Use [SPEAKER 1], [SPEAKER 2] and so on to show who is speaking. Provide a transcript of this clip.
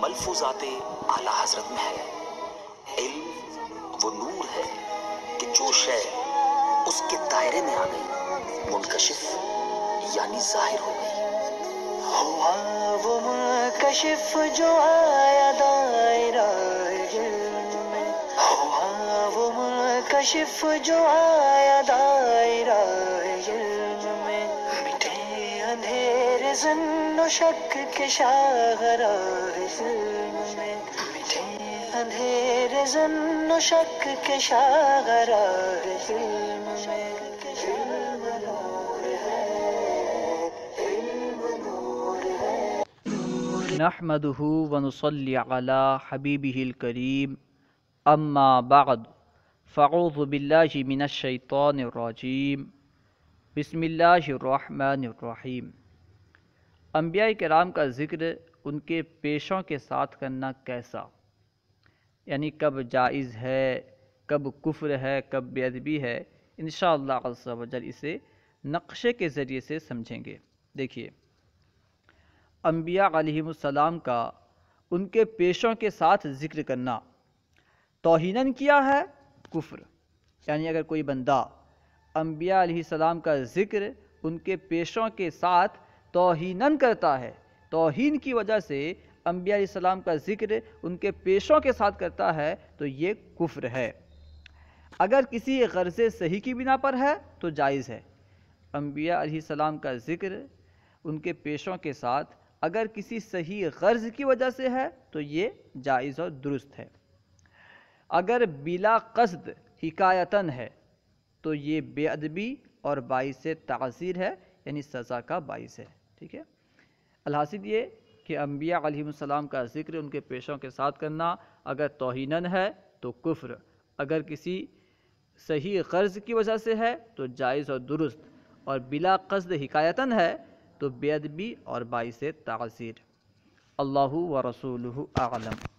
[SPEAKER 1] ملفوظات اعلیٰ حضرت میں ہے۔ علم وہ نور ہے کہ جو شے اس کے دائرے میں آ گئی منکشف یعنی ظاہر ہو گئی۔
[SPEAKER 2] ہوا وہ منکشف جو آیا دائرہ علم میں، ہوا وہ منکشف جو آیا دائرہ علم میں، مٹے اندھیرے ظن و شک کے شاہراہ علم میں، مٹے اندھیرے ظن و شک کے شاہراہ علم میں۔ علم نور ہے، علم نور ہے۔
[SPEAKER 3] نحمده ونصلي على حبيبه الكريم اما بعد فاعوذ بالله من الشيطان الرجيم بسم اللہ الرحمن الرحیم۔ انبیاء کرام کا ذکر ان کے پیشوں کے ساتھ کرنا کیسا، یعنی کب جائز ہے، کب کفر ہے، کب بے ادبی ہے، انشاءاللہ عز و جل اسے نقشے کے ذریعے سے سمجھیں گے۔ دیکھیے، انبیاء علیہم السلام کا ان کے پیشوں کے ساتھ ذکر کرنا توہیناً کیا ہے، کفر، یعنی اگر کوئی بندہ انبیاء علیہ السلام کا ذکر ان کے پیشوں کے ساتھ توہیناً کرتا ہے، توہین کی وجہ سے انبیاء علیہ السلام کا ذکر ان کے پیشوں کے ساتھ کرتا ہے تو یہ کفر ہے۔ اگر کسی غرض صحیح کی بنا پر ہے تو جائز ہے۔ انبیاء علیہ السلام کا ذکر ان کے پیشوں کے ساتھ اگر کسی صحیح غرض کی وجہ سے ہے تو یہ جائز اور درست ہے۔ اگر بلا قصد حکایتاً ہے تو یہ بے ادبی اور باعث تعزیر ہے، یعنی سزا کا باعث ہے۔ ٹھیک ہے، الحاصل یہ کہ انبیاء علیہ السلام کا ذکر ان کے پیشوں کے ساتھ کرنا اگر توہیناً ہے تو کفر، اگر کسی صحیح غرض کی وجہ سے ہے تو جائز اور درست، اور بلا قصد حکایتاً ہے تو بے ادبی اور باعث تعزیر۔ اللہ و رسولہ اعلم۔